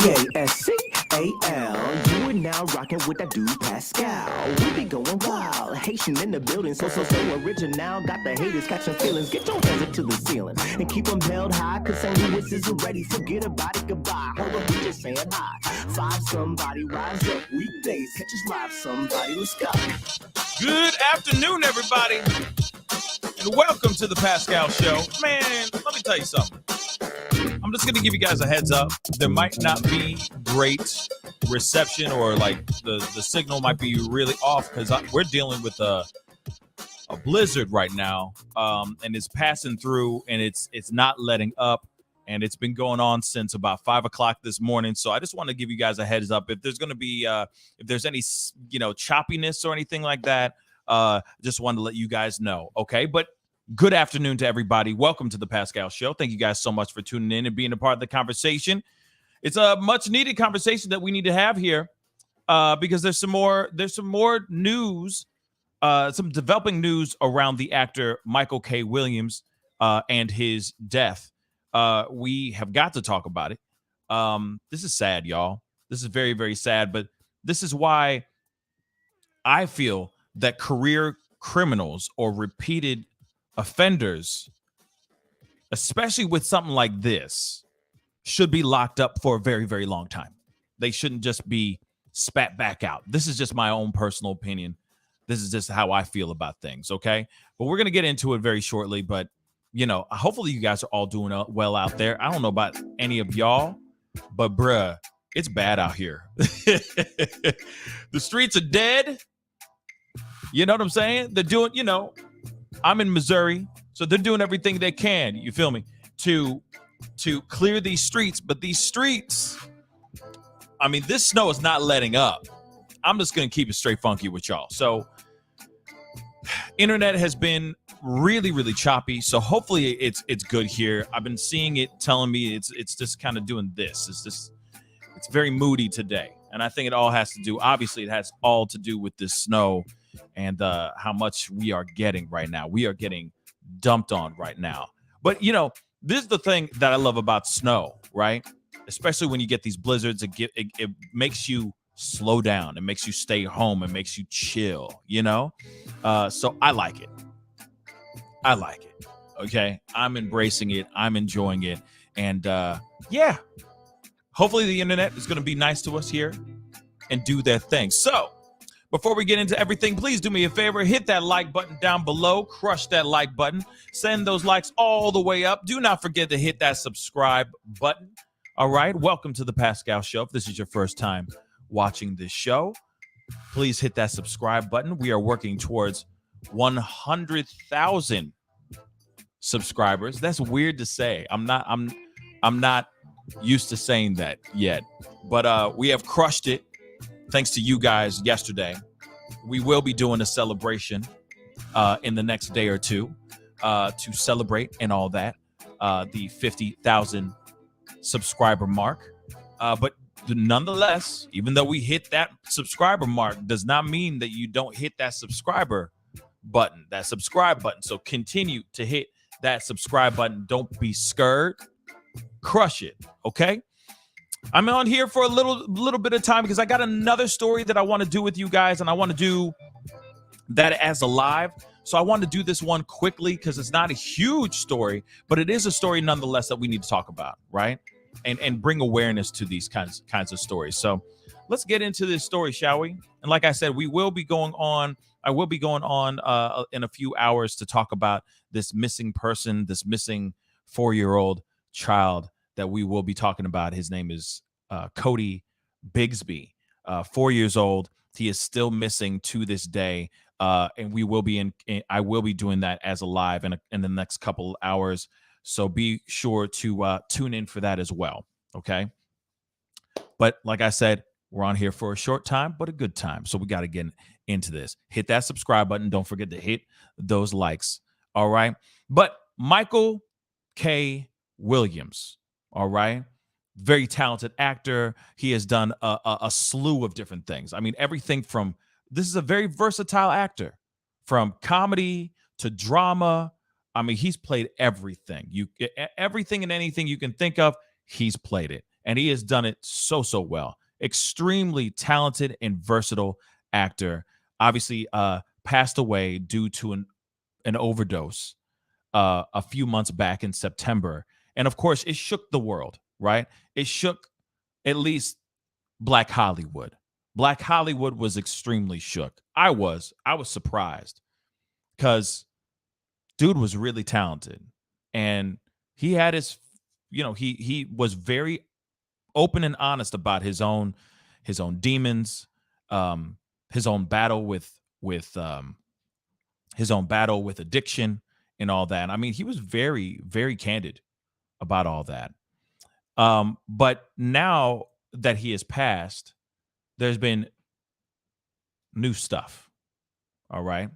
Pascal. You are now rocking with that dude Pascal. We be going wild, Haitian in the building, so original. Got the haters catching feelings. Get your hands up to the ceiling and keep them held high. Cause St. Louis isn't ready. Forget about it, goodbye. Hold up, we just saying hi. Five somebody, rise up. Weekdays, catch us live. Somebody, let's go. Good afternoon, everybody, and welcome to the Pascal Show. Man, let me tell you something. I'm just going to give you guys a heads up. There might not be great reception, or like the signal might be really off because we're dealing with a blizzard right now, and it's passing through, and it's not letting up, and it's been going on since about 5 o'clock this morning. So I just want to give you guys a heads up. If there's going to be if there's any choppiness or anything like that, just wanted to let you guys know. Okay, but good afternoon to everybody. Welcome to the Pascal Show. Thank you guys so much for tuning in and being a part of the conversation. It's a much needed conversation that we need to have here because there's some more news, some developing news around the actor Michael K. Williams and his death. We have got to talk about it. This is sad, y'all. This is very, very sad, but this is why I feel that career criminals or repeated offenders, especially with something like this, should be locked up for a very, very long time. They shouldn't just be spat back out. This is just my own personal opinion. This is just how I feel about things, okay? But we're going to get into it very shortly, but, hopefully you guys are all doing well out there. I don't know about any of y'all, but, bruh, it's bad out here. The streets are dead. You know what I'm saying? They're doing, I'm in Missouri, so they're doing everything they can, you feel me, to clear these streets. But these streets, I mean, this snow is not letting up. I'm just going to keep it straight funky with y'all. So internet has been really, really choppy. So hopefully it's good here. I've been seeing it telling me it's just kind of doing this. It's very moody today. And I think it all has to do, obviously it has all to do with this snow and how much we are getting right now. We are getting dumped on right now. But, this is the thing that I love about snow, right? Especially when you get these blizzards, it makes you slow down. It makes you stay home. It makes you chill, So I like it. Okay? I'm embracing it. I'm enjoying it. And, yeah, hopefully the internet is going to be nice to us here and do their thing. So, before we get into everything, please do me a favor. Hit that like button down below. Crush that like button. Send those likes all the way up. Do not forget to hit that subscribe button. All right. Welcome to the Pascal Show. If this is your first time watching this show, please hit that subscribe button. We are working towards 100,000 subscribers. That's weird to say. I'm not used to saying that yet, but we have crushed it. Thanks to you guys yesterday. We will be doing a celebration in the next day or two to celebrate and all that, the 50,000 subscriber mark. But nonetheless, even though we hit that subscriber mark, does not mean that you don't hit that subscribe button. So continue to hit that subscribe button. Don't be scared. Crush it, okay? I'm on here for a little bit of time because I got another story that I want to do with you guys, and I want to do that as a live. So I want to do this one quickly because it's not a huge story, but it is a story nonetheless that we need to talk about, right? And bring awareness to these kinds of stories. So let's get into this story, shall we? And like I said, I will be going on in a few hours to talk about this missing person, this missing 4-year-old child that we will be talking about. His name is Cody Bigsby, 4 years old. He is still missing to this day, and we will be I will be doing that as a live in the next couple of hours. So be sure to tune in for that as well. Okay. But like I said, we're on here for a short time, but a good time. So we got to get into this. Hit that subscribe button. Don't forget to hit those likes. All right. But Michael K. Williams. All right. Very talented actor. He has done a slew of different things. I mean, everything from, this is a very versatile actor, from comedy to drama. I mean, he's played everything. Everything and anything you can think of, he's played it. and he has done it so well. Extremely talented and versatile actor. Obviously, passed away due to an overdose a few months back in September, and of course, it shook the world. Right? It shook at least Black Hollywood. Black Hollywood was extremely shook. I was surprised because dude was really talented, and he had his, he was very open and honest about his own demons, his own battle with his own battle with addiction and all that. I mean, he was very, very candid about all that. But now that he has passed, there's been new stuff. All right.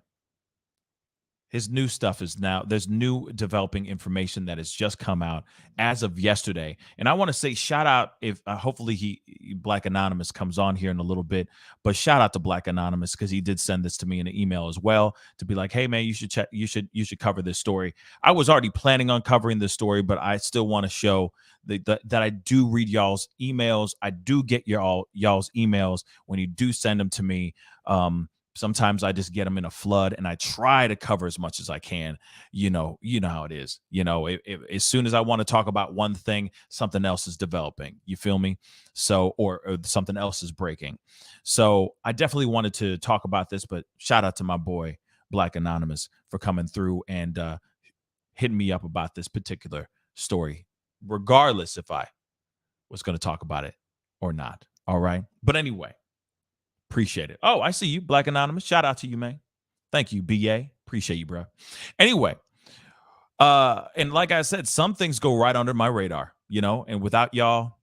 His new stuff is now, there's new developing information that has just come out as of yesterday. And I want to say shout out, if hopefully Black Anonymous comes on here in a little bit, but shout out to Black Anonymous because he did send this to me in an email as well to be like, hey man, you should check, you should cover this story. I was already planning on covering this story, but I still want to show that I do read y'all's emails. I do get y'all's emails when you do send them to me. Sometimes I just get them in a flood, and I try to cover as much as I can. You know how it is. As soon as I want to talk about one thing, something else is developing. You feel me? So, or something else is breaking. So I definitely wanted to talk about this, but shout out to my boy Black Anonymous for coming through and hitting me up about this particular story, regardless if I was going to talk about it or not. All right. But anyway. Appreciate it. Oh, I see you, Black Anonymous. Shout out to you, man. Thank you, BA. Appreciate you, bro. Anyway, and like I said, some things go right under my radar, and without y'all,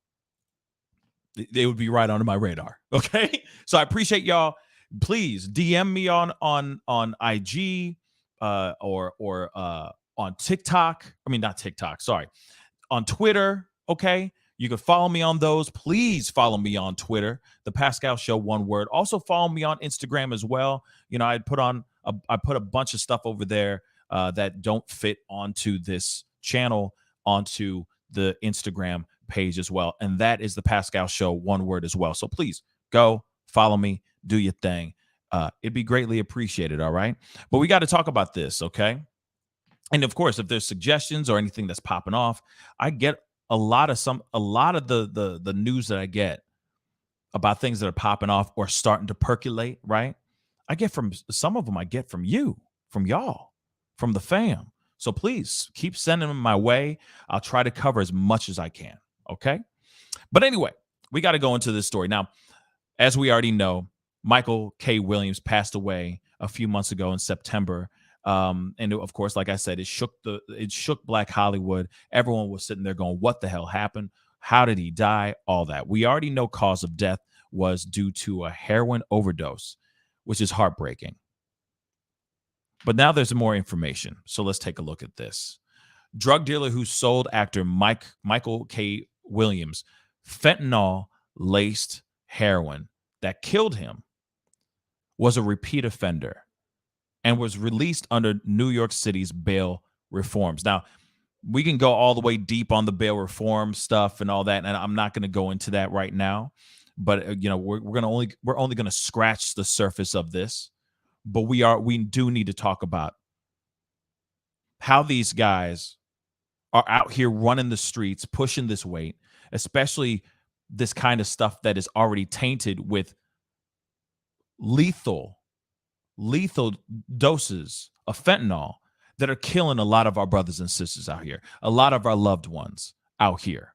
they would be right under my radar. Okay. So I appreciate y'all. Please DM me on IG or on TikTok. I mean, not TikTok. Sorry. On Twitter. Okay. You can follow me on those. Please follow me on Twitter, The Pascal Show, one word. Also follow me on Instagram as well. I put a bunch of stuff over there that don't fit onto this channel, onto the Instagram page as well. And that is The Pascal Show, one word as well. So please go follow me, do your thing. It'd be greatly appreciated. All right. But we got to talk about this. Okay. And of course, if there's suggestions or anything that's popping off, I get a lot of the news that I get about things that are popping off or starting to percolate, right? I get from some of them. I get from you, from y'all, from the fam. So please keep sending them my way. I'll try to cover as much as I can. Okay. But anyway, we got to go into this story now. As we already know, Michael K. Williams passed away a few months ago in September. And of course, like I said, it shook Black Hollywood. Everyone was sitting there going, what the hell happened? How did he die? All that. We already know cause of death was due to a heroin overdose, which is heartbreaking. But now there's more information. So let's take a look at this. Drug dealer who sold actor Michael K. Williams fentanyl-laced heroin that killed him was a repeat offender and was released under New York City's bail reforms. Now, we can go all the way deep on the bail reform stuff and all that, and I'm not going to go into that right now. But we're only going to scratch the surface of this. But we do need to talk about how these guys are out here running the streets, pushing this weight, especially this kind of stuff that is already tainted with lethal doses of fentanyl that are killing a lot of our brothers and sisters out here, a lot of our loved ones out here.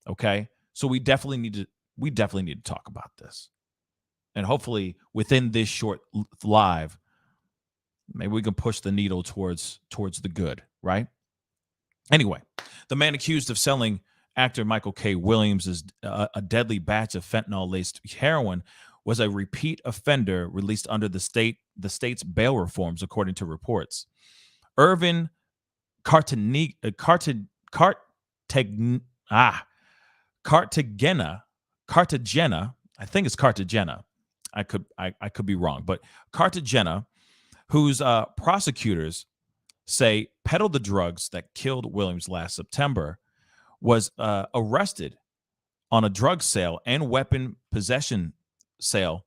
Okay. So we definitely need to talk about this. And hopefully within this short live, maybe we can push the needle towards the good, right? Anyway, the man accused of selling actor Michael K. Williams' a deadly batch of fentanyl-laced heroin was a repeat offender released under the state's bail reforms, according to reports. Irvin Cartagena, I think it's Cartagena. I could be wrong, but Cartagena, whose prosecutors say peddled the drugs that killed Williams last September, was arrested on a drug sale and weapon possession sale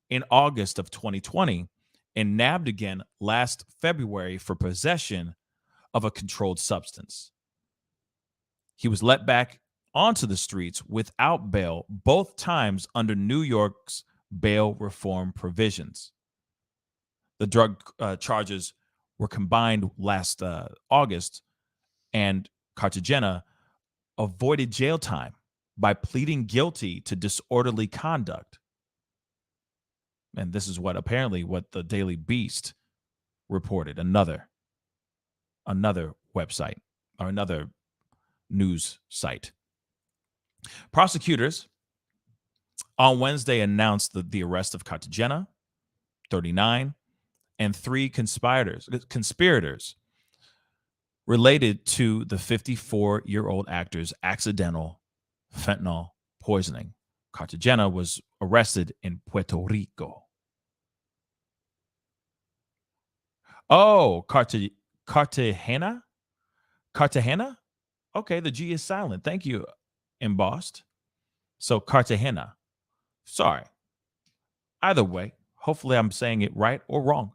in August of 2020 and nabbed again last February for possession of a controlled substance. He was let back onto the streets without bail, both times under New York's bail reform provisions. The drug charges were combined last August, and Cartagena avoided jail time by pleading guilty to disorderly conduct. And this is what the Daily Beast reported, another website or another news site. Prosecutors on Wednesday announced the arrest of Cartagena, 39, and 3 conspirators related to the 54-year-old actor's accidental fentanyl poisoning. Cartagena was arrested in Puerto Rico. Oh, Cartagena? Cartagena? Okay, the G is silent. Thank you, embossed. So Cartagena. Sorry. Either way, hopefully I'm saying it right or wrong.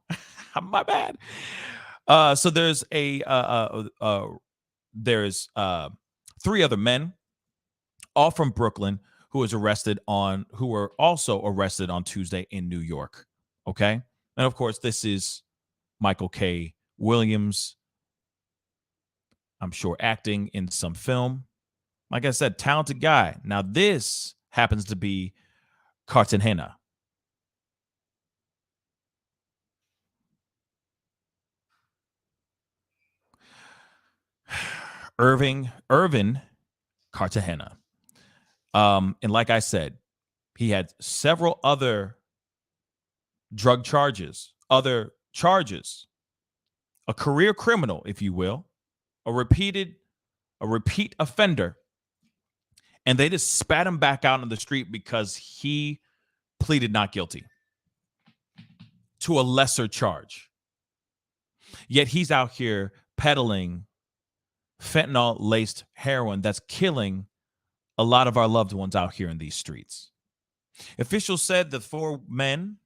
My bad. So there's there's 3 other men, all from Brooklyn, who were also arrested on Tuesday in New York. Okay, and of course this is Michael K. Williams. I'm sure acting in some film. Like I said, talented guy. Now this happens to be Cartagena. Irvin Cartagena. And like I said, he had several other drug charges, a career criminal, if you will, a repeat offender. And they just spat him back out on the street because he pleaded not guilty to a lesser charge. Yet he's out here peddling fentanyl-laced heroin that's killing a lot of our loved ones out here in these streets. Officials said the 4 men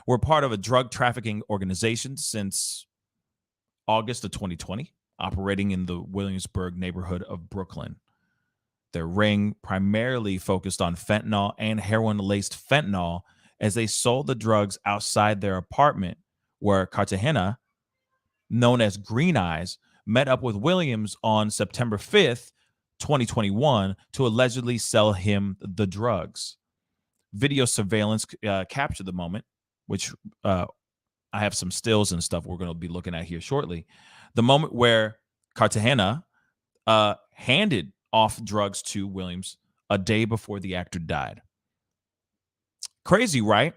were part of a drug trafficking organization since August of 2020, operating in the Williamsburg neighborhood of Brooklyn. Their ring primarily focused on fentanyl and heroin-laced fentanyl as they sold the drugs outside their apartment, where Cartagena, known as Green Eyes, met up with Williams on September 5th, 2021, to allegedly sell him the drugs. Video surveillance captured the moment, which I have some stills and stuff we're going to be looking at here shortly. The moment where Cartagena handed off drugs to Williams a day before the actor died. Crazy, right?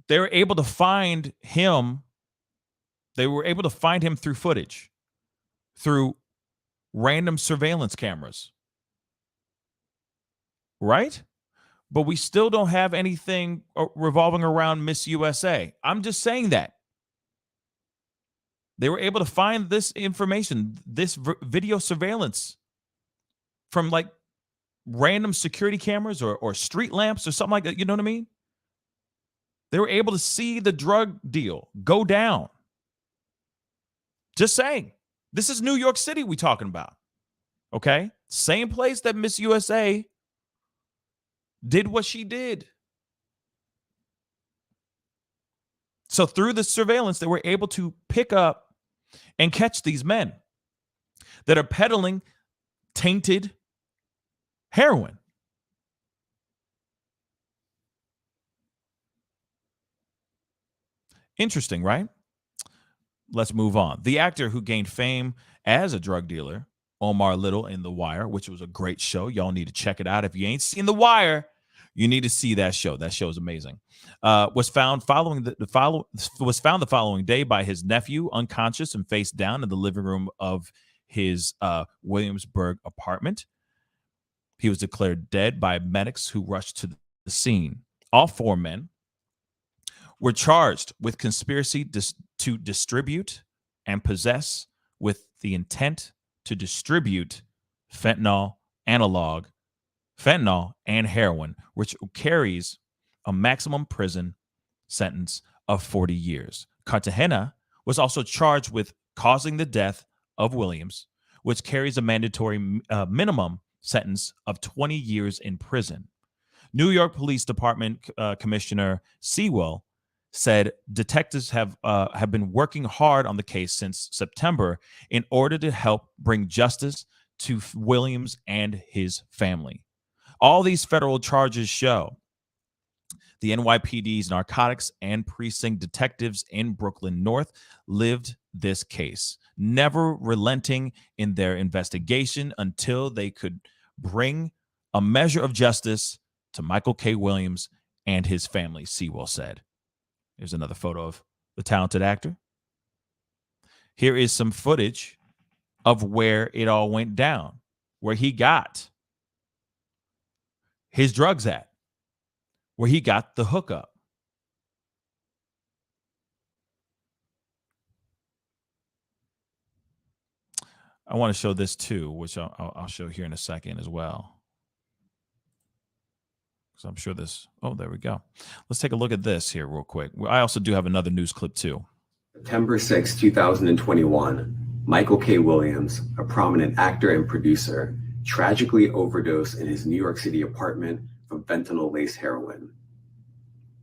They were able to find him. They were able to find him through footage, through random surveillance cameras. Right? But we still don't have anything revolving around Miss USA. I'm just saying that. They were able to find this information, this video surveillance from like random security cameras or street lamps or something like that. You know what I mean? They were able to see the drug deal go down. Just saying. This is New York City we talking about. Okay? Same place that Miss USA did what she did. So through the surveillance, they were able to pick up and catch these men that are peddling tainted heroin. Interesting, right? Let's move on. The actor who gained fame as a drug dealer, Omar Little, in The Wire, which was a great show. Y'all need to check it out. If you ain't seen The Wire, you need to see that show. That show is amazing. Was found the following day by his nephew, unconscious and face down in the living room of his Williamsburg apartment. He was declared dead by medics who rushed to the scene. All 4 men were charged with conspiracy to distribute and possess with the intent to distribute fentanyl analog fentanyl, and heroin, which carries a maximum prison sentence of 40 years. Cartagena was also charged with causing the death of Williams, which carries a mandatory minimum sentence of 20 years in prison. New York Police Department Commissioner Sewell said detectives have been working hard on the case since September in order to help bring justice to Williams and his family. All these federal charges show the NYPD's narcotics and precinct detectives in Brooklyn North lived this case, never relenting in their investigation until they could bring a measure of justice to Michael K. Williams and his family, Sewell said. Here's another photo of the talented actor. Here is some footage of where it all went down, where he got his drugs at, where he got the hookup. I want to show this too, which I'll show here in a second as well. So I'm sure this. Oh, there we go. Let's take a look at this here real quick. I also do have another news clip too. September 6, 2021, Michael K. Williams, a prominent actor and producer, tragically overdosed in his New York City apartment from fentanyl-laced heroin.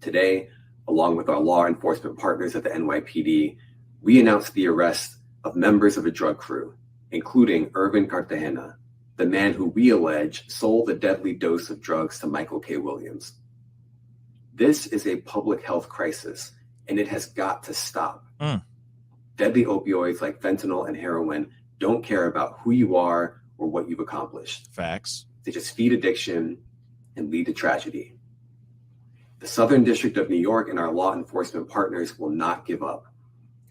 Today, along with our law enforcement partners at the NYPD, we announced the arrest of members of a drug crew, including Irvin Cartagena, the man who we allege sold a deadly dose of drugs to Michael K. Williams. This is a public health crisis, and it has got to stop. Deadly opioids like fentanyl and heroin don't care about who you are or what you've accomplished. Facts. They just feed addiction and lead to tragedy. The Southern District of New York and our law enforcement partners will not give up.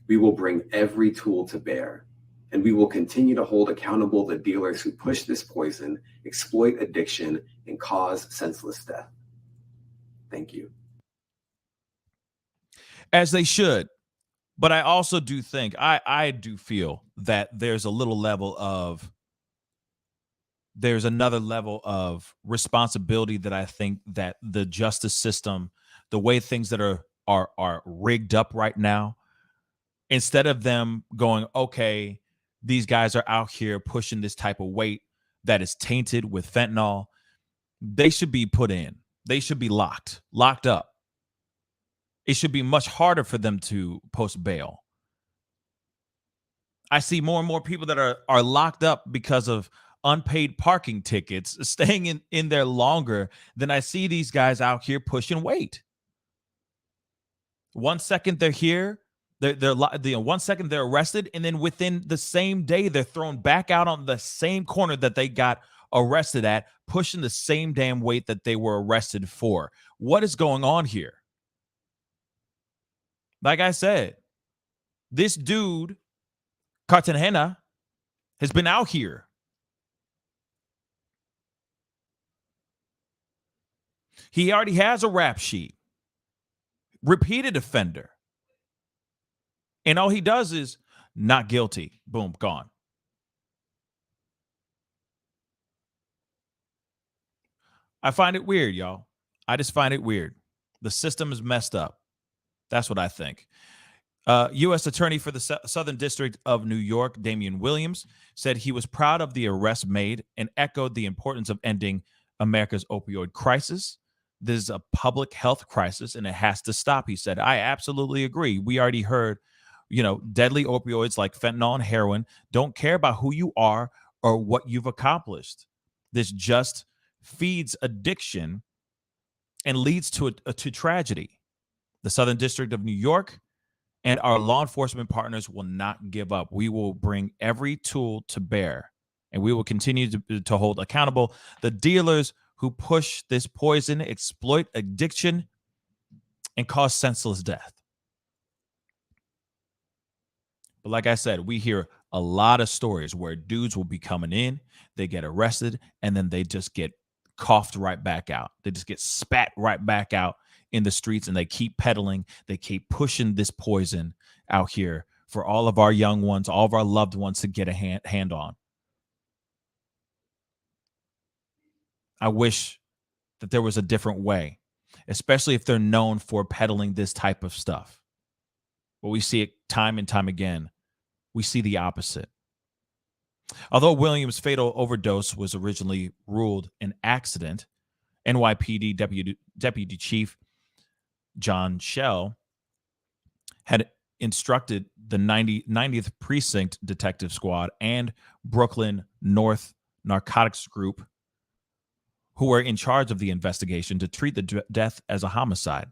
We will bring every tool to bear, and we will continue to hold accountable the dealers who push this poison, exploit addiction, and cause senseless death. Thank you. As they should. But I also do think, I do feel that there's another level of responsibility that I think that the justice system, the way things that are rigged up right now, instead of them going, okay, these guys are out here pushing this type of weight that is tainted with fentanyl, they should be put in. They should be locked up. It should be much harder for them to post bail. I see more and more people that are locked up because of unpaid parking tickets, staying in there longer than I see these guys out here pushing weight. 1 second they're here, they're 1 second they're arrested, and then within the same day they're thrown back out on the same corner that they got arrested at, pushing the same damn weight that they were arrested for. What is going on here? Like I said, this dude, Cartagena, has been out here. He already has a rap sheet. Repeated offender. And all he does is not guilty. Boom, gone. I find it weird, y'all. I just find it weird. The system is messed up. That's what I think. U.S. Attorney for the Southern District of New York, Damian Williams, said he was proud of the arrest made and echoed the importance of ending America's opioid crisis. This is a public health crisis, and it has to stop, he said. I absolutely agree. We already heard, deadly opioids like fentanyl and heroin don't care about who you are or what you've accomplished. This just feeds addiction and leads to tragedy. The Southern District of New York and our law enforcement partners will not give up. We will bring every tool to bear, and we will continue to hold accountable the dealers who push this poison, exploit addiction, and cause senseless death. But like I said, we hear a lot of stories where dudes will be coming in, they get arrested, and then they just get coughed right back out. They just get spat right back out in the streets, and they keep peddling. They keep pushing this poison out here for all of our young ones, all of our loved ones to get a hand on. I wish that there was a different way, especially if they're known for peddling this type of stuff. But we see it time and time again. We see the opposite. Although Williams' fatal overdose was originally ruled an accident, NYPD Deputy Chief John Schell had instructed the 90th Precinct Detective Squad and Brooklyn North Narcotics Group, who were in charge of the investigation, to treat the death as a homicide.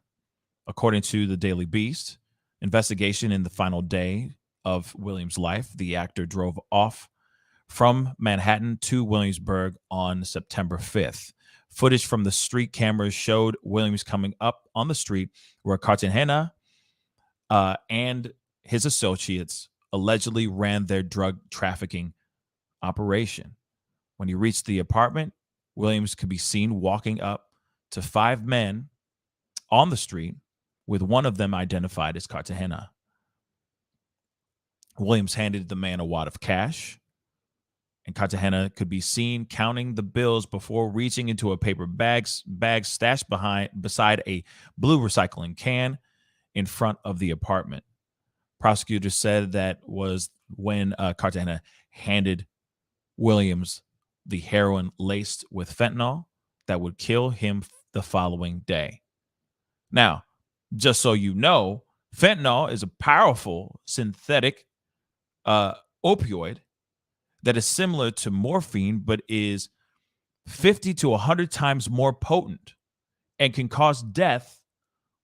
According to the Daily Beast, investigation in the final day of Williams' life, the actor drove off from Manhattan to Williamsburg on September 5th. Footage from the street cameras showed Williams coming up on the street where Cartagena and his associates allegedly ran their drug trafficking operation. When he reached the apartment, Williams could be seen walking up to 5 men on the street, with one of them identified as Cartagena. Williams handed the man a wad of cash, and Cartagena could be seen counting the bills before reaching into a paper bag stashed beside a blue recycling can in front of the apartment. Prosecutors said that was when Cartagena handed Williams the heroin laced with fentanyl that would kill him the following day. Now, just so you know, fentanyl is a powerful synthetic opioid that is similar to morphine, but is 50 to 100 times more potent and can cause death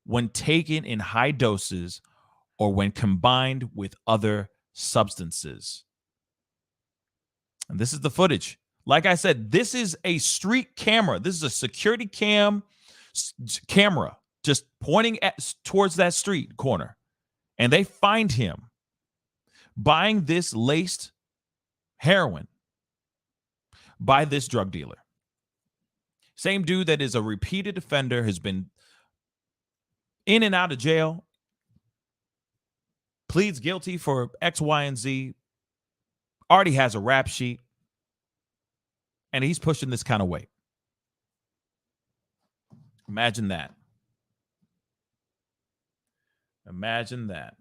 when taken in high doses or when combined with other substances. And this is the footage. Like I said, this is a street camera. This is a security camera just pointing towards that street corner. And they find him buying this laced heroin by this drug dealer. Same dude that is a repeated offender, has been in and out of jail, pleads guilty for X, Y, and Z, already has a rap sheet, and he's pushing this kind of weight. Imagine that. Imagine that.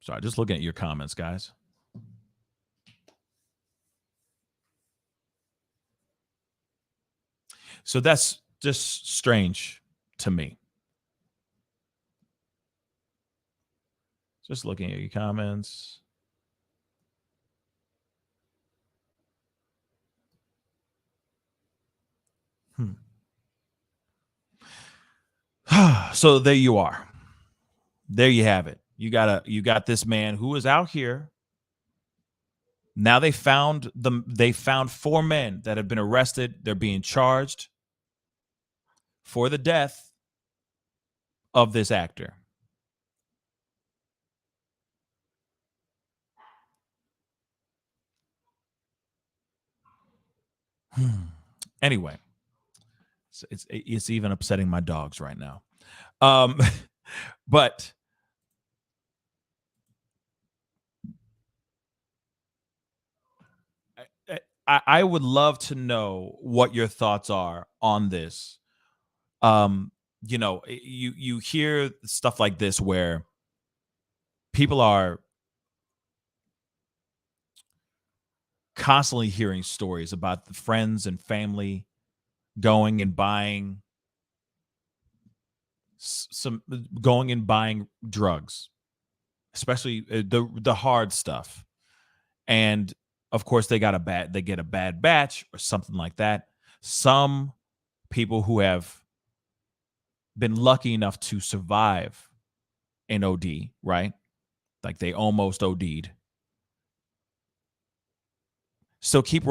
Sorry, just looking at your comments, guys. So that's just strange to me. Just looking at your comments. So there you are. There you have it. You got this man who is out here. Now they found 4 men that have been arrested. They're being charged for the death of this actor. Anyway, it's even upsetting my dogs right now. But I would love to know what your thoughts are on this. You know, you hear stuff like this where people are constantly hearing stories about the friends and family going and buying drugs, especially the hard stuff. And of course they get a bad batch or something like that. Some people who have been lucky enough to survive an OD, right? Like they almost OD'd. Still keep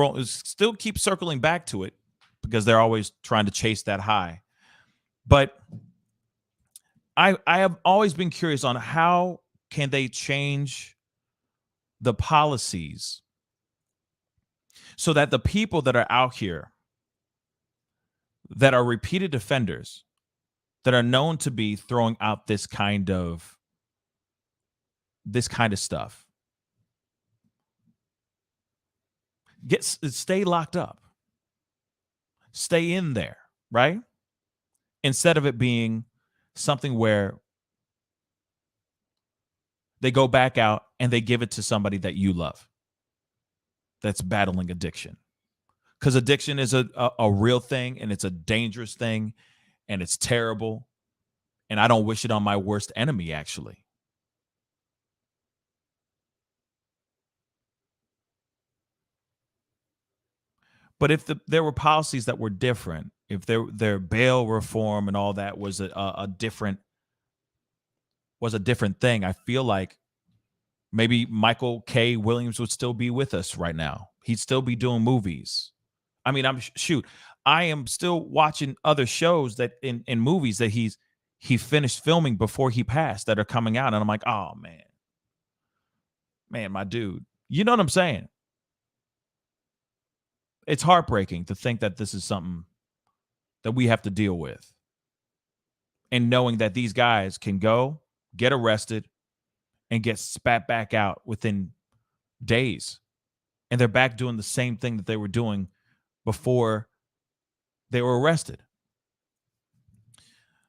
circling back to it because they're always trying to chase that high. But I have always been curious on how can they change the policies so that the people that are out here that are repeated offenders, that are known to be throwing out this kind of stuff, stay locked up. Stay in there, right? Instead of it being something where they go back out and they give it to somebody that you love that's battling addiction. Because addiction is a real thing, and it's a dangerous thing, and it's terrible. And I don't wish it on my worst enemy, actually. But if there were policies that were different, if their bail reform and all that was a different thing, I feel like maybe Michael K. Williams would still be with us right now. He'd still be doing movies. I mean, I am still watching other shows that in movies that he finished filming before he passed that are coming out, and I'm like, oh man, my dude. You know what I'm saying? It's heartbreaking to think that this is something that we have to deal with. And knowing that these guys can go, get arrested, and get spat back out within days. And they're back doing the same thing that they were doing before they were arrested.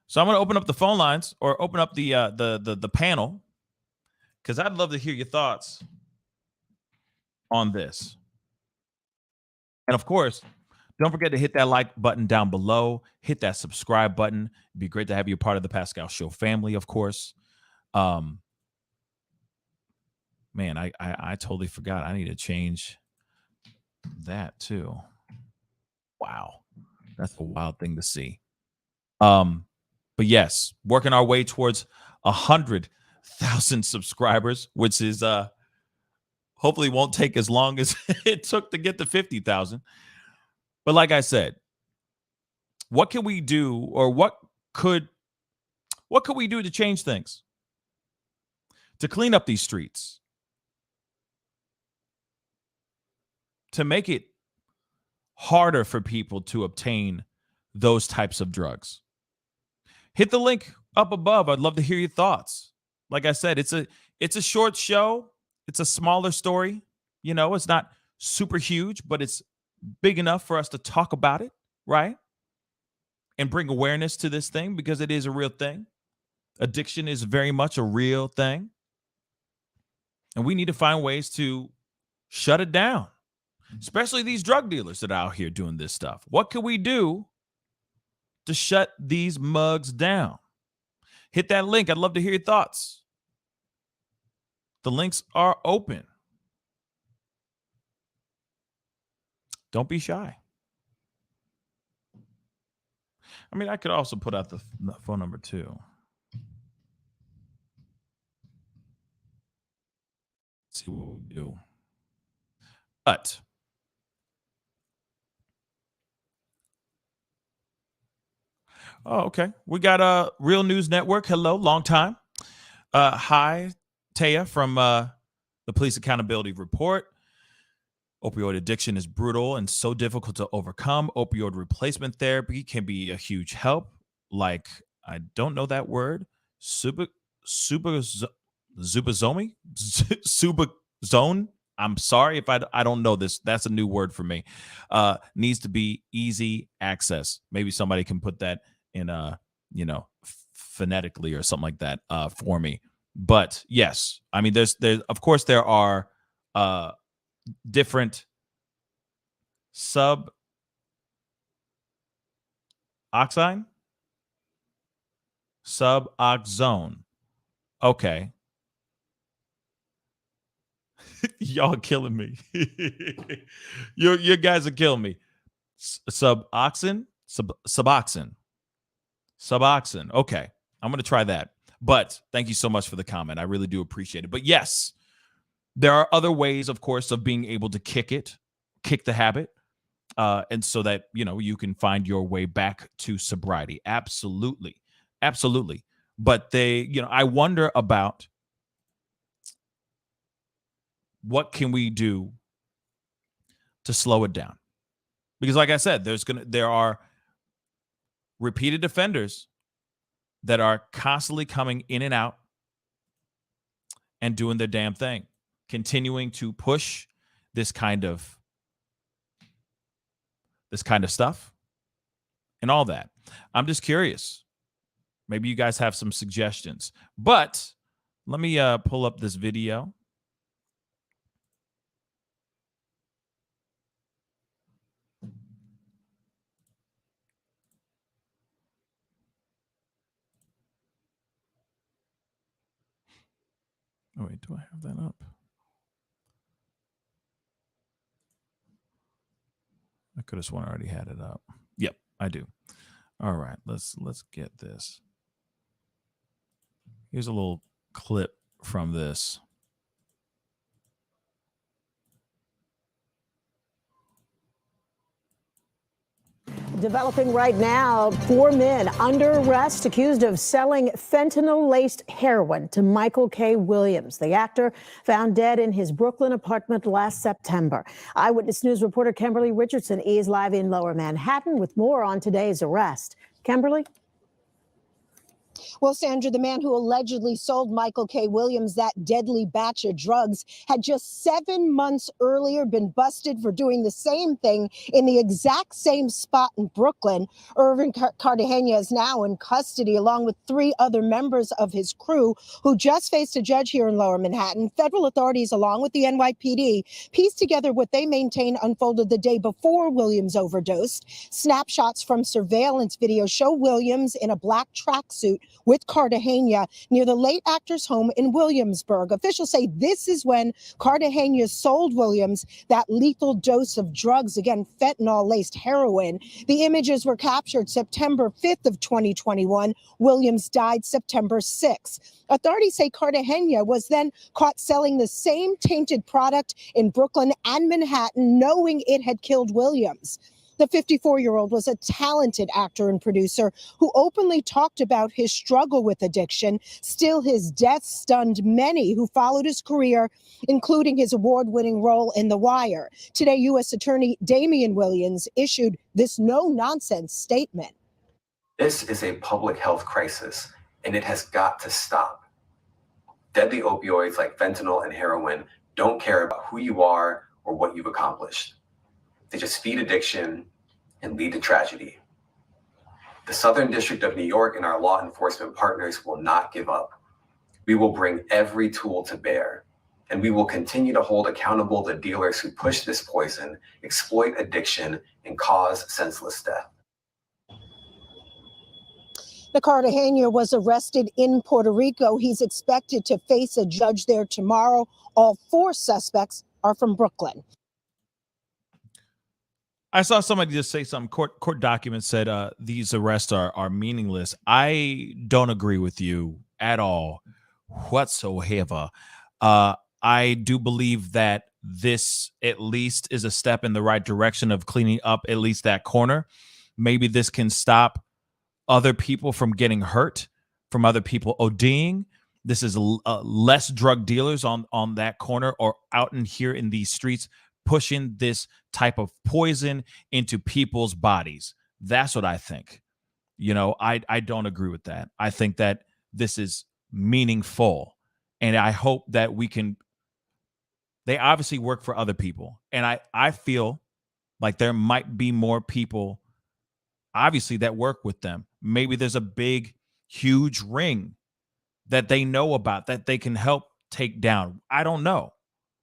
So I'm going to open up the phone lines, or open up the panel, because I'd love to hear your thoughts on this. And of course, don't forget to hit that like button down below. Hit that subscribe button. It'd be great to have you a part of the Pascal Show family, of course. Man, I totally forgot. I need to change that too. Wow. That's a wild thing to see. But yes, working our way towards 100,000 subscribers, which is hopefully won't take as long as it took to get to 50,000. But like I said, what can we do, or what could we do to change things? To clean up these streets? To make it harder for people to obtain those types of drugs? Hit the link up above. I'd love to hear your thoughts. Like I said, it's a short show. It's a smaller story. You know, it's not super huge, but it's big enough for us to talk about it, right? And bring awareness to this thing, because it is a real thing. Addiction is very much a real thing. And we need to find ways to shut it down, especially these drug dealers that are out here doing this stuff. What can we do to shut these mugs down? Hit that link. I'd love to hear your thoughts. The links are open. Don't be shy. I mean, I could also put out the phone number too. Let's see what we do. But okay. We got a Real News Network. Hello, long time. Hi, Taya from the Police Accountability Report. Opioid addiction is brutal and so difficult to overcome. Opioid replacement therapy can be a huge help. Like, I don't know that word. Subazome? Subazone? I'm sorry if I don't know this. That's a new word for me. Needs to be easy access. Maybe somebody can put that in phonetically or something like that for me. But yes, I mean, there's of course there are different suboxone. Okay. Y'all killing me. You guys are killing me. Suboxone. Okay. I'm going to try that. But thank you so much for the comment. I really do appreciate it. But yes, there are other ways, of course, of being able to kick the habit. And so that, you can find your way back to sobriety. Absolutely. Absolutely. But I wonder about what can we do to slow it down? Because like I said, there are repeated offenders that are constantly coming in and out and doing their damn thing, continuing to push this kind of this kind of stuff and all that. I'm just curious. Maybe you guys have some suggestions. But let me pull up this video. Oh, wait, do I have that up? I could have sworn I already had it up. Yep, I do. All right, let's get this. Here's a little clip from this. Developing right now, 4 men under arrest accused of selling fentanyl-laced heroin to Michael K. Williams. The actor found dead in his Brooklyn apartment last September. Eyewitness News reporter Kimberly Richardson is live in Lower Manhattan with more on today's arrest. Kimberly? Well, Sandra, the man who allegedly sold Michael K. Williams that deadly batch of drugs had just 7 months earlier been busted for doing the same thing in the exact same spot in Brooklyn. Irvin Cartagena is now in custody along with 3 other members of his crew who just faced a judge here in Lower Manhattan. Federal authorities, along with the NYPD, pieced together what they maintain unfolded the day before Williams overdosed. Snapshots from surveillance video show Williams in a black tracksuit with Cartagena near the late actor's home in Williamsburg. Officials say this is when Cartagena sold Williams that lethal dose of drugs, again, fentanyl-laced heroin. The images were captured September 5th of 2021. Williams died September 6th. Authorities say Cartagena was then caught selling the same tainted product in Brooklyn and Manhattan, knowing it had killed Williams. The 54-year-old was a talented actor and producer who openly talked about his struggle with addiction. Still, his death stunned many who followed his career, including his award-winning role in The Wire. Today, U.S. Attorney Damian Williams issued this no-nonsense statement. This is a public health crisis, and it has got to stop. Deadly opioids like fentanyl and heroin don't care about who you are or what you've accomplished. They just feed addiction and lead to tragedy. The Southern District of New York and our law enforcement partners will not give up. We will bring every tool to bear, and we will continue to hold accountable the dealers who push this poison, exploit addiction, and cause senseless death. The Cartagena was arrested in Puerto Rico. He's expected to face a judge there tomorrow. All 4 suspects are from Brooklyn. I saw somebody just say something. Court documents said these arrests are meaningless. I don't agree with you at all whatsoever. I do believe that this at least is a step in the right direction of cleaning up at least that corner. Maybe this can stop other people from getting hurt, from other people ODing. This is less drug dealers on that corner or out in here in these streets pushing this type of poison into people's bodies. That's what I think. You know, I don't agree with that. I think that this is meaningful. And I hope that we can, they obviously work for other people. And I feel like there might be more people, obviously, that work with them. Maybe there's a big, huge ring that they know about that they can help take down. I don't know,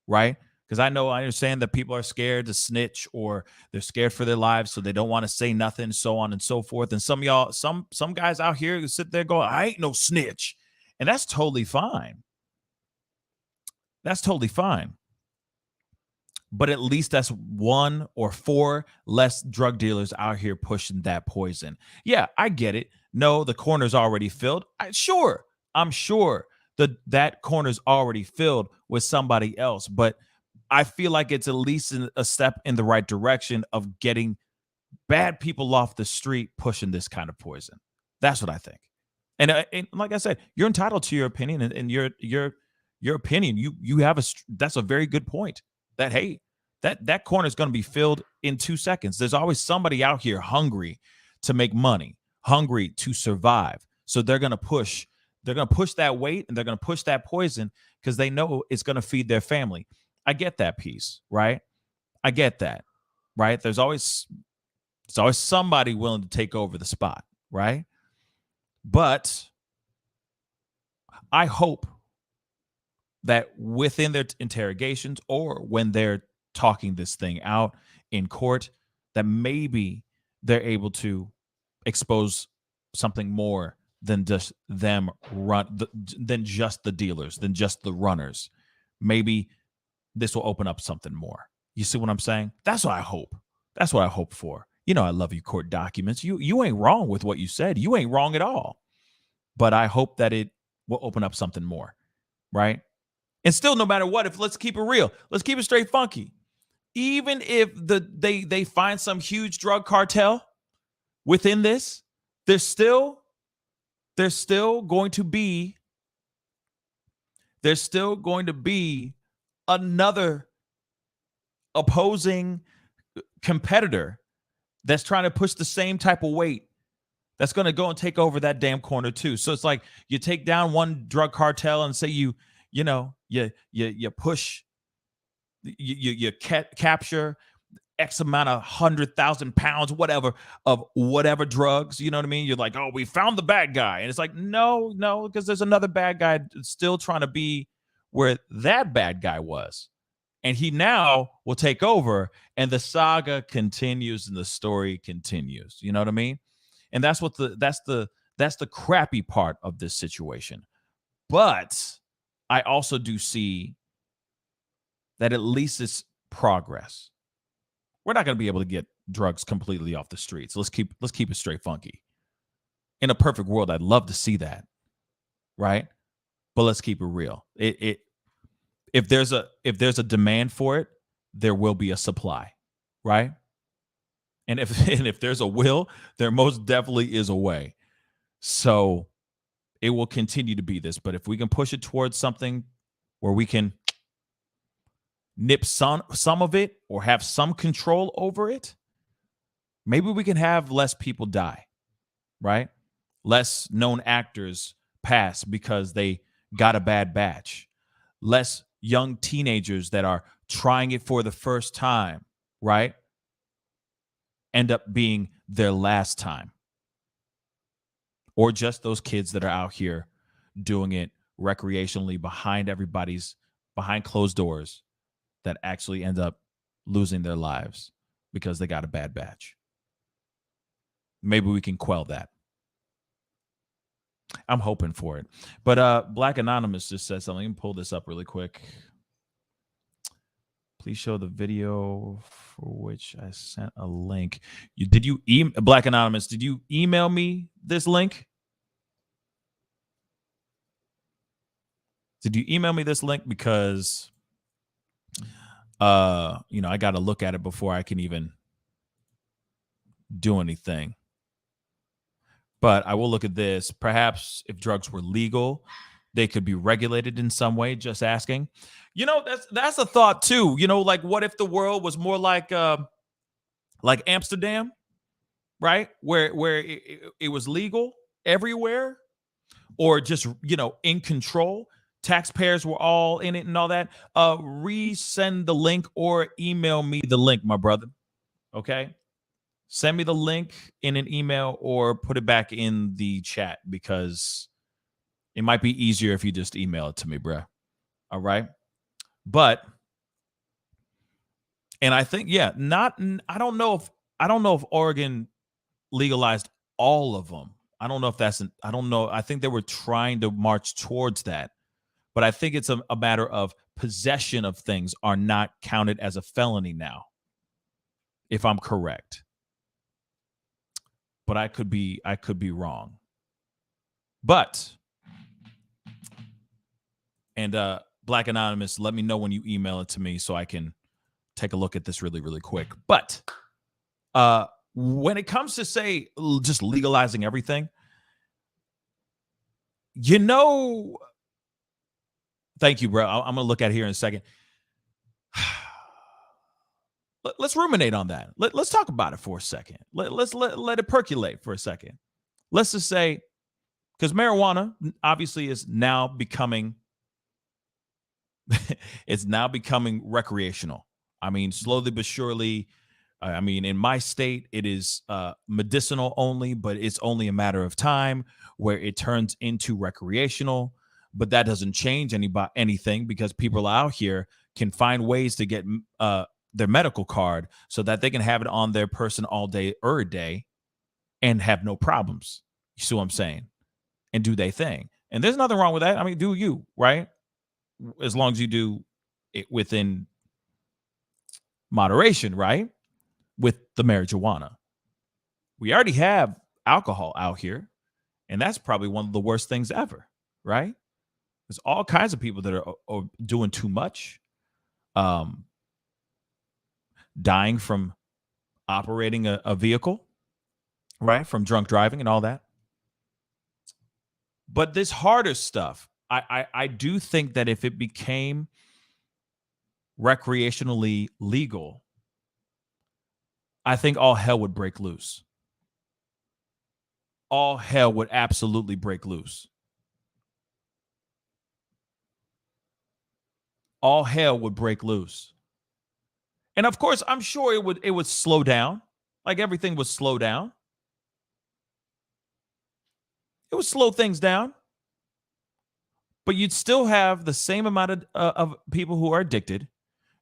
right? Because I understand that people are scared to snitch or they're scared for their lives, so they don't want to say nothing, so on and so forth. And some of y'all, some guys out here who sit there going, I ain't no snitch. And that's totally fine. That's totally fine. But at least that's 1 or 4 less drug dealers out here pushing that poison. Yeah, I get it. No, the corner's already filled. I'm sure that corner's already filled with somebody else. But I feel like it's at least a step in the right direction of getting bad people off the street pushing this kind of poison. That's what I think. And like I said, you're entitled to your opinion, and your opinion. You have that's a very good point. That hey, that corner is going to be filled in 2 seconds. There's always somebody out here hungry to make money, hungry to survive. So they're going to push. They're going to push that weight, and they're going to push that poison because they know it's going to feed their family. I get that piece, right? I get that, right? There's always There's always somebody willing to take over the spot, right? But I hope that within their interrogations or when they're talking this thing out in court, that maybe they're able to expose something more than just them than just the dealers, than just the runners. Maybe this will open up something more. You see what I'm saying? That's what I hope. That's what I hope for. You know, I love you, court documents. You ain't wrong with what you said. You ain't wrong at all. But I hope that it will open up something more, right? And still, no matter what, let's keep it real, let's keep it straight funky. Even if they find some huge drug cartel within this, there's still going to be another opposing competitor that's trying to push the same type of weight, that's going to go and take over that damn corner too. So it's like you take down one drug cartel and say you push, you capture X amount of 100,000 pounds, whatever, of whatever drugs, you know what I mean? You're like, oh, we found the bad guy. And it's like, no, because there's another bad guy still trying to be where that bad guy was. And he now will take over, and the saga continues and the story continues. You know what I mean? And that's the crappy part of this situation. But I also do see that at least it's progress. We're not going to be able to get drugs completely off the streets. Let's keep it straight funky. In a perfect world, I'd love to see that, right? But let's keep it real. If there's a demand for it, there will be a supply, right? And if there's a will, there most definitely is a way. So it will continue to be this. But if we can push it towards something where we can nip some of it or have some control over it, maybe we can have less people die, right? Less known actors pass because they got a bad batch. Less young teenagers that are trying it for the first time, right, end up being their last time. Or just those kids that are out here doing it recreationally behind closed doors that actually end up losing their lives because they got a bad batch. Maybe we can quell that. I'm hoping for it. But Black Anonymous just said something. Let me pull this up really quick. Please show the video for which I sent a link. Black Anonymous, did you email me this link? Did you email me this link? Because I got to look at it before I can even do anything. But I will look at this. Perhaps if drugs were legal, they could be regulated in some way. Just asking. That's a thought too. Like what if the world was more like Amsterdam, right? Where it was legal everywhere, or just in control. Taxpayers were all in it and all that. Resend the link or email me the link, my brother. Okay. Send me the link in an email or put it back in the chat, because it might be easier if you just email it to me, bruh. All right. And I think, I don't know if Oregon legalized all of them. I don't know. I think they were trying to march towards that. But I think it's a matter of possession of things are not counted as a felony now, if I'm correct. But I could be wrong. But Black Anonymous, let me know when you email it to me so I can take a look at this really, really quick. But when it comes to, say, just legalizing everything, thank you, bro. I'm going to look at it here in a second. Let's ruminate on that. Let's talk about it for a second. Let's let it percolate for a second. Let's just say, because marijuana obviously is now becoming recreational. I mean, slowly but surely, I mean, in my state, it is medicinal only, but it's only a matter of time where it turns into recreational. But that doesn't change anything because people out here can find ways to get their medical card so that they can have it on their person all day, every day, and have no problems. You see what I'm saying? And do their thing. And there's nothing wrong with that. I mean, do you, right? As long as you do it within moderation, right? With the marijuana. We already have alcohol out here, and that's probably one of the worst things ever, right? There's all kinds of people that are doing too much, dying from operating a vehicle, right? From drunk driving and all that. But this harder stuff, I do think that if it became recreationally legal, I think all hell would break loose. All hell would absolutely break loose. All hell would break loose. And of course, I'm sure it would slow down. Like everything would slow down. It would slow things down. But you'd still have the same amount of people who are addicted.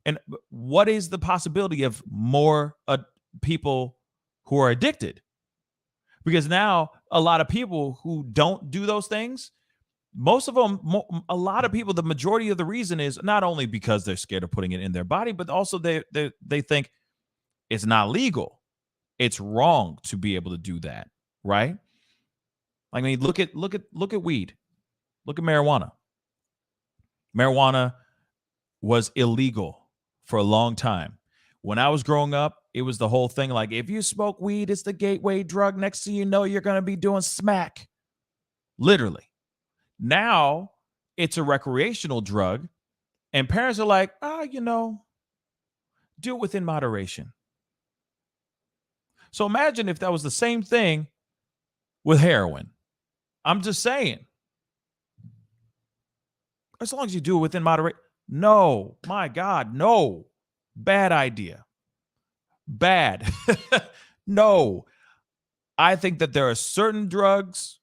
And what is the possibility of more people who are addicted? Because now a lot of people who don't do those things, most of them, a lot of people, the majority of the reason is not only because they're scared of putting it in their body, but also they think it's not legal. It's wrong to be able to do that, right? I mean, look at weed. Look at marijuana. Marijuana was illegal for a long time. When I was growing up, it was the whole thing like, if you smoke weed, it's the gateway drug. Next thing you know, you're going to be doing smack. Literally. Now, it's a recreational drug, and parents are like, do it within moderation. So imagine if that was the same thing with heroin. I'm just saying. As long as you do it within moderation. No, my God, no. Bad idea. Bad. No. I think that there are certain drugs,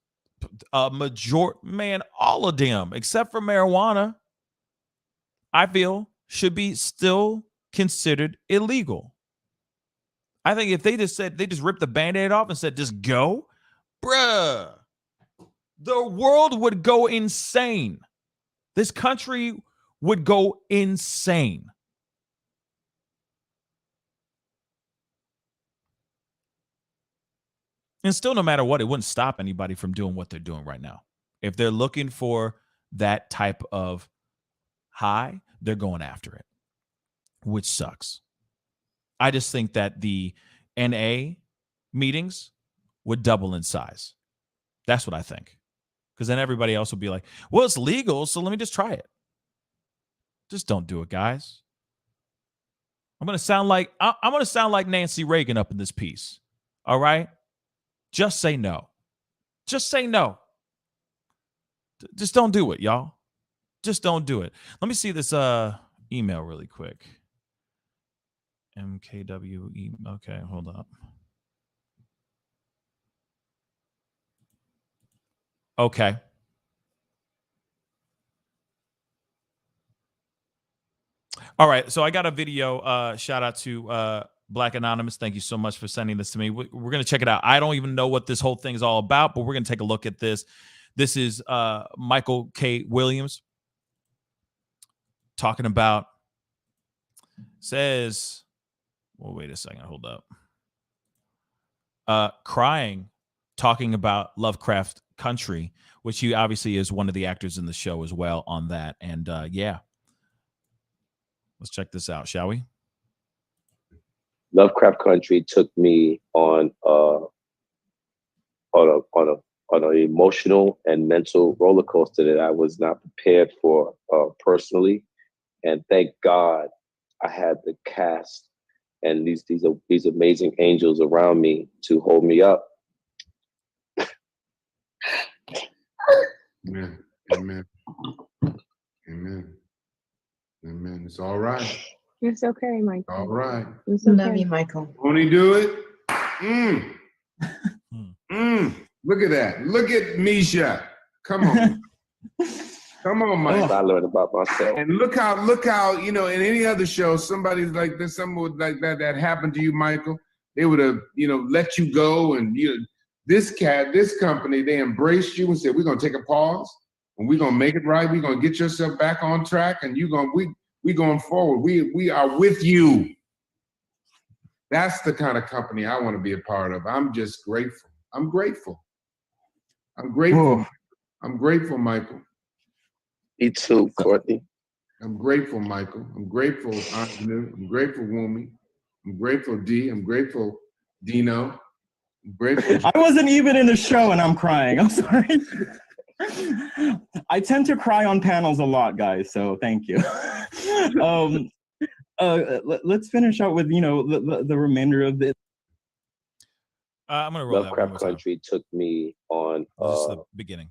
all of them, except for marijuana, I feel should be still considered illegal. I think if they just ripped the Band-Aid off and said, just go, bruh, the world would go insane. This country would go insane. And still, no matter what, it wouldn't stop anybody from doing what they're doing right now. If they're looking for that type of high, they're going after it, which sucks. I just think that the NA meetings would double in size. That's what I think. Because then everybody else will be like, well, it's legal, so let me just try it. Just don't do it, guys. I'm going to sound like Nancy Reagan up in this piece. All right? Just say no. Just say no. Just don't do it, y'all. Just don't do it. Let me see this email really quick. MKWE. Okay, hold up. Okay. All right. So I got a video. Shout out to Black Anonymous. Thank you so much for sending this to me. We're going to check it out. I don't even know what this whole thing is all about, but we're going to take a look at this. This is Michael K. Williams talking about, says, well, wait a second. Hold up. Crying, talking about Lovecraft Country, which he obviously is one of the actors in the show as well on that. And yeah, let's check this out, shall we? Lovecraft Country took me on an emotional and mental roller coaster that I was not prepared for personally. And thank God I had the cast and these amazing angels around me to hold me up. Amen. Amen. Amen. Amen. It's all right. It's okay, Michael. All right. It's okay. Love you, Michael. Won't he do it? Look at that. Look at Misha. Come on. Come on, Mike. I learned about myself. And look how, in any other show, somebody's like this, someone like that happened to you, Michael. They would have, let you go. And this company, they embraced you and said, we're gonna take a pause and we're gonna make it right. We're gonna get yourself back on track, and we going forward. We are with you. That's the kind of company I want to be a part of. I'm just grateful. I'm grateful. I'm grateful. Oh. I'm grateful, Michael. Me too, Courtney. I'm grateful, Michael. I'm grateful, Anjanu. I'm grateful, Wumi. I'm grateful, D. I'm grateful, Dino. I'm grateful. I wasn't even in the show and I'm crying. I'm sorry. I tend to cry on panels a lot, guys, so thank you. Let's finish out with, the remainder of this. I'm going to roll Lovecraft Country took me on the beginning.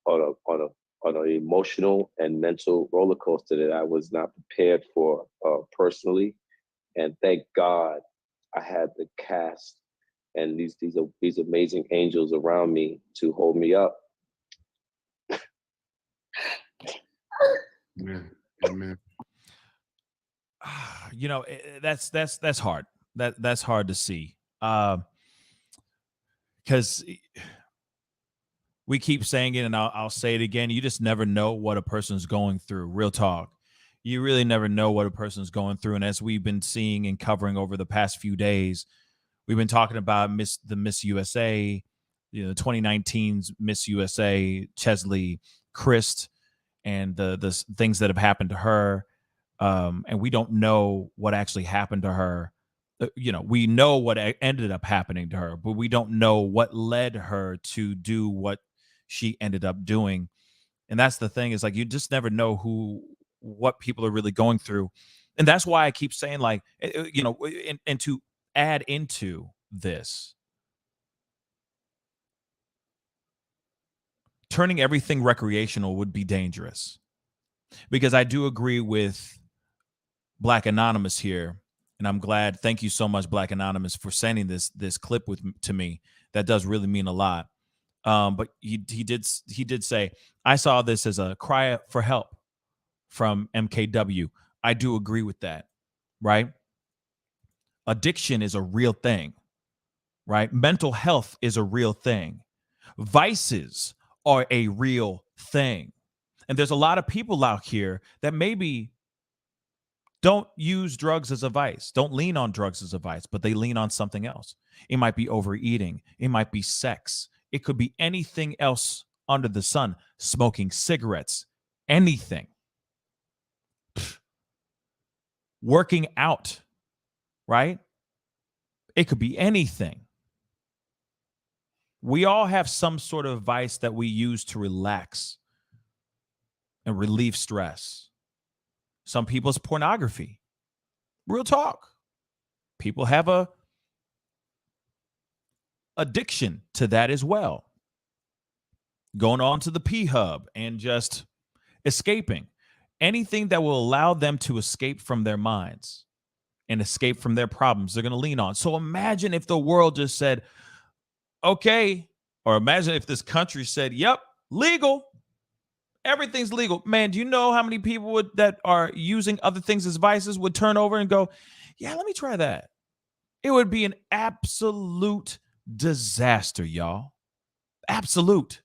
On an emotional and mental roller coaster that I was not prepared for personally. And thank God I had the cast and these amazing angels around me to hold me up. Amen. That's hard. That's hard to see. Because we keep saying it, and I'll say it again. You just never know what a person's going through. Real talk. You really never know what a person's going through. And as we've been seeing and covering over the past few days, we've been talking about the Miss USA, 2019's Miss USA, Chesley Christ, and the things that have happened to her. And we don't know what actually happened to her. We know what ended up happening to her, but we don't know what led her to do what she ended up doing. And that's the thing, is like, you just never know what people are really going through. And that's why I keep saying, like, and to add into this, turning everything recreational would be dangerous, because I do agree with Black Anonymous here. And I'm glad. Thank you so much, Black Anonymous, for sending this clip to me. That does really mean a lot. But he did say, I saw this as a cry for help from MKW. I do agree with that, right? Addiction is a real thing, right? Mental health is a real thing. Vices are a real thing. And there's a lot of people out here that maybe don't use drugs as a vice, don't lean on drugs as a vice, but they lean on something else. It might be overeating. It might be sex. It could be anything else under the sun, smoking cigarettes, anything. Working out, right? It could be anything. We all have some sort of vice that we use to relax and relieve stress. Some people's pornography. Real talk. People have a addiction to that as well. Going on to the P-Hub and just escaping. Anything that will allow them to escape from their minds and escape from their problems, they're going to lean on. So imagine if the world just said, okay, or imagine if this country said, yep, legal. Everything's legal. Man, do you know how many people that are using other things as vices would turn over and go, yeah, let me try that? It would be an absolute disaster, y'all. Absolute.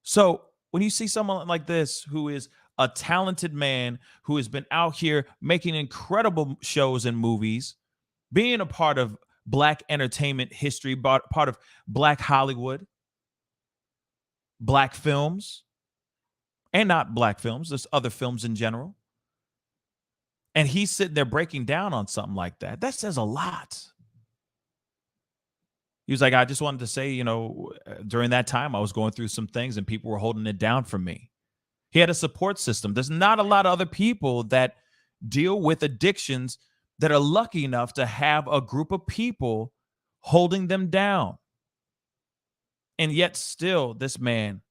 So when you see someone like this, who is a talented man, who has been out here making incredible shows and movies, being a part of Black entertainment history, part of Black Hollywood, Black films, and not Black films, there's other films in general. And he's sitting there breaking down on something like that. That says a lot. He was like, I just wanted to say, during that time, I was going through some things and people were holding it down for me. He had a support system. There's not a lot of other people that deal with addictions that are lucky enough to have a group of people holding them down. And yet still, this man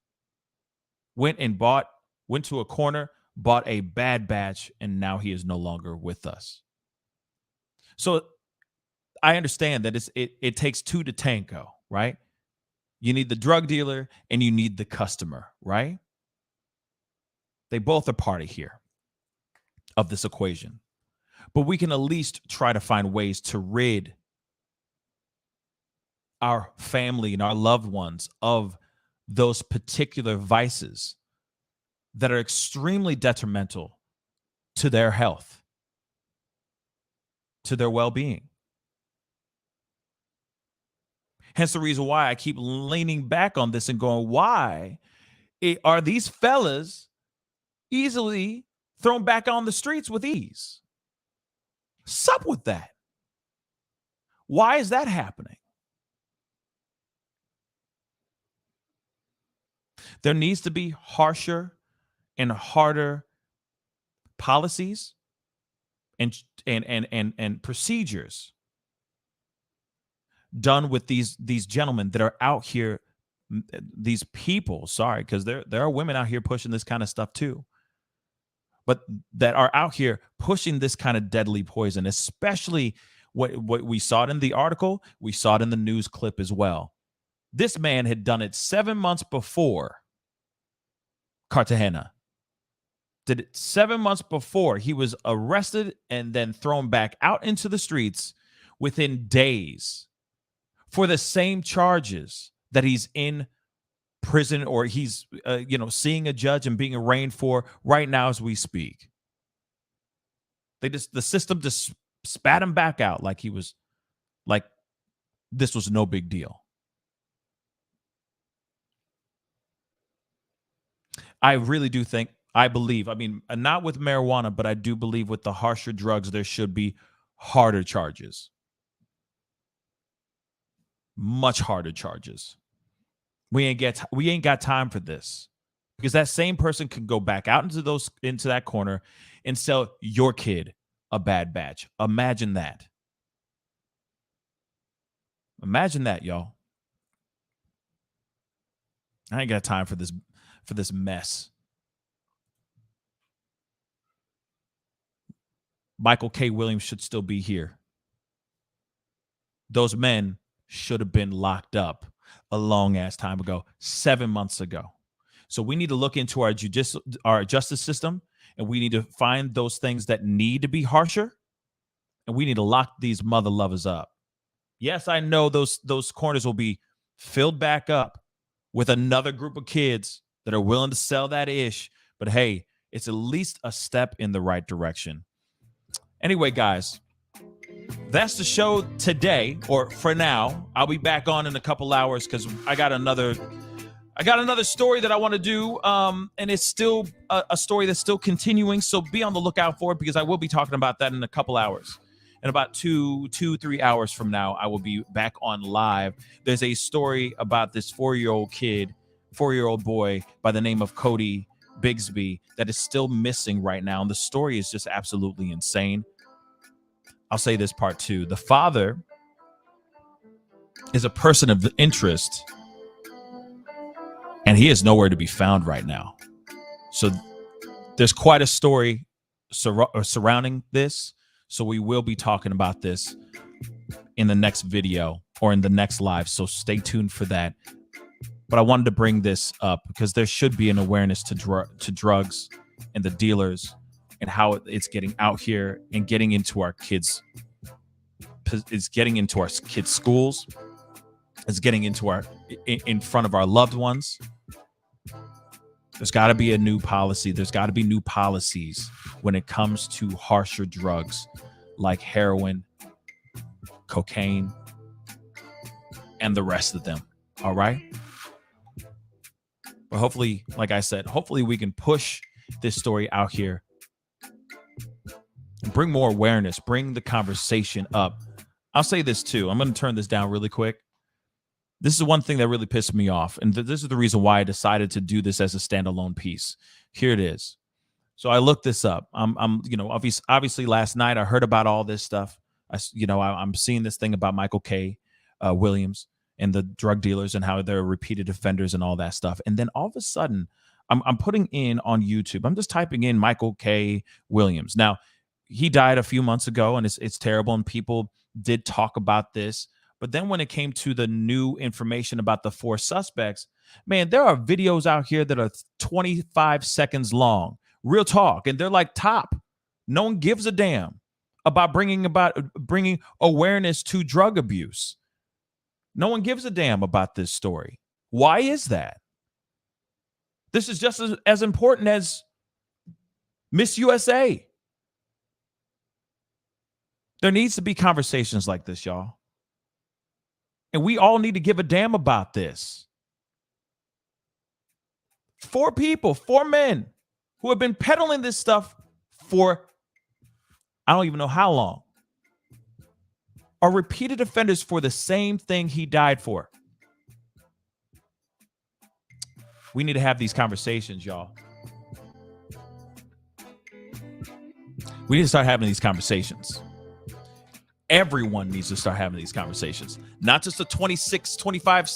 went to a corner, bought a bad batch, and now he is no longer with us. So I understand that it takes two to tango, right? You need the drug dealer and you need the customer, right? They both are party here of this equation. But we can at least try to find ways to rid our family and our loved ones of those particular vices that are extremely detrimental to their health, to their well-being. Hence the reason why I keep leaning back on this and going, why are these fellas easily thrown back on the streets with ease? Sup with that? Why is that happening? There needs to be harsher and harder policies and procedures done with these gentlemen that are out here, these people, sorry, because there are women out here pushing this kind of stuff too, but that are out here pushing this kind of deadly poison, especially what we saw it in the article, we saw it in the news clip as well. This man had done it 7 months before Cartagena. Did it 7 months before. He was arrested and then thrown back out into the streets within days for the same charges that he's in prison, or he's seeing a judge and being arraigned for right now as we speak. The system just spat him back out like this was no big deal. I really do think, I believe, not with marijuana, but I do believe with the harsher drugs, there should be harder charges. Much harder charges. We ain't got time for this, because that same person could go back out into that corner and sell your kid a bad batch. Imagine that. Imagine that, y'all. I ain't got time for this mess. Michael K. Williams should still be here. Those men should have been locked up a long ass time ago, 7 months ago. So we need to look into our justice system, and we need to find those things that need to be harsher, and we need to lock these mother lovers up. Yes, I know those corners will be filled back up with another group of kids that are willing to sell that ish, but hey, it's at least a step in the right direction. Anyway, guys, that's the show today, or for now. I'll be back on in a couple hours because I got another story that I want to do, and it's still a story that's still continuing, so be on the lookout for it, because I will be talking about that in a couple hours. In about 3 hours from now, I will be back on live. There's a story about this 4-year-old boy by the name of Cody Bigsby that is still missing right now, and the story is just absolutely insane. I'll say this part too. The father is a person of interest, and he is nowhere to be found right now. So there's quite a story surrounding this. So we will be talking about this in the next video or in the next live. So stay tuned for that. But I wanted to bring this up because there should be an awareness to drugs and the dealers and how it's getting out here and getting into our kids. It's getting into our kids' schools. It's getting into in front of our loved ones. There's got to be a new policy. There's got to be new policies when it comes to harsher drugs like heroin, cocaine, and the rest of them. All right? But hopefully, like I said, hopefully we can push this story out here and bring more awareness, bring the conversation up. I'll say this too. I'm going to turn this down really quick. This is one thing that really pissed me off, and this is the reason why I decided to do this as a standalone piece. Here it is. So I looked this up. Obviously last night I heard about all this stuff. I'm seeing this thing about Michael K. Williams and the drug dealers and how they're repeated offenders and all that stuff. And then all of a sudden I'm putting in on YouTube. I'm just typing in Michael K. Williams. Now, he died a few months ago, and it's terrible, and people did talk about this. But then when it came to the new information about the 4 suspects, man, there are videos out here that are 25 seconds long. Real talk. And they're like top. No one gives a damn about bringing awareness to drug abuse. No one gives a damn about this story. Why is that? This is just as important as Miss USA. There needs to be conversations like this, y'all. And we all need to give a damn about this. 4 people, 4 men who have been peddling this stuff for I don't even know how long, are repeated offenders for the same thing he died for. We need to have these conversations, y'all. We need to start having these conversations. Everyone needs to start having these conversations. Not just a 25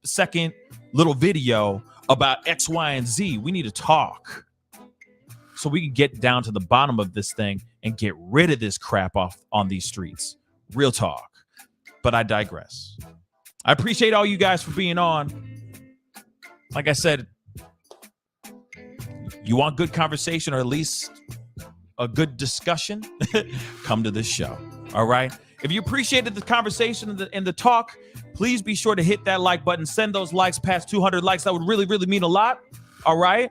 second little video about X, Y, and Z. We need to talk so we can get down to the bottom of this thing and get rid of this crap off on these streets. Real talk. But I digress. I appreciate all you guys for being on. Like I said, you want good conversation or at least a good discussion? Come to this show. All right. If you appreciated the conversation and the talk, please be sure to hit that like button. Send those likes past 200 likes. That would really, really mean a lot. All right.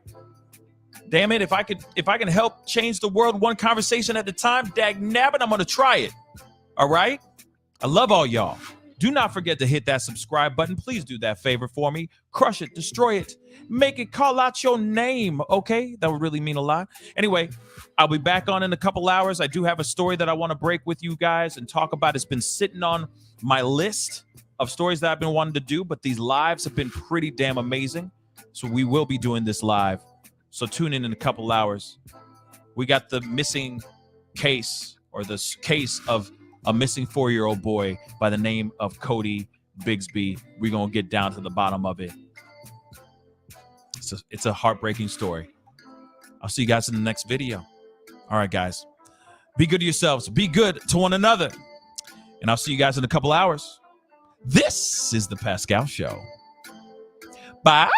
Damn it. If I can help change the world one conversation at a time, dag nabbit, I'm going to try it. All right. I love all y'all. Do not forget to hit that subscribe button. Please do that favor for me. Crush it. Destroy it. Make it call out your name. Okay. That would really mean a lot. Anyway, I'll be back on in a couple hours. I do have a story that I want to break with you guys and talk about. It's been sitting on my list of stories that I've been wanting to do, but these lives have been pretty damn amazing. So we will be doing this live. So tune in a couple hours. We got the missing case, or this case of a missing 4-year-old boy by the name of Cody Bigsby. We're going to get down to the bottom of it. It's a heartbreaking story. I'll see you guys in the next video. All right, guys. Be good to yourselves. Be good to one another. And I'll see you guys in a couple hours. This is The Pascal Show. Bye.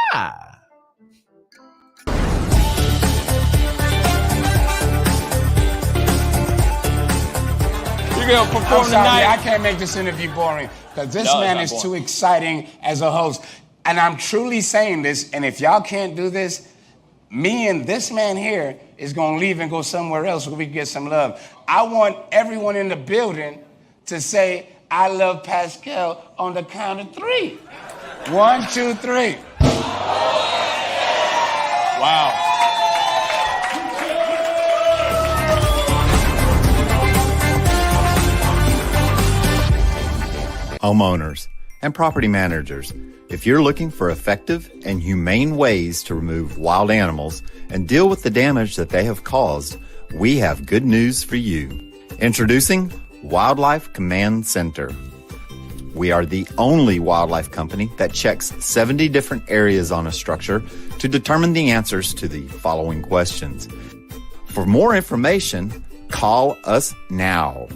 You're going to perform tonight. I can't make this interview boring because this man is too exciting as a host. And I'm truly saying this, and if y'all can't do this, me and this man here is going to leave and go somewhere else where we can get some love. I want everyone in the building to say, I love Pascal on the count of 3. 1, 2, 3. Wow. Homeowners and property managers, if you're looking for effective and humane ways to remove wild animals and deal with the damage that they have caused, we have good news for you. Introducing Wildlife Command Center. We are the only wildlife company that checks 70 different areas on a structure to determine the answers to the following questions. For more information, call us now.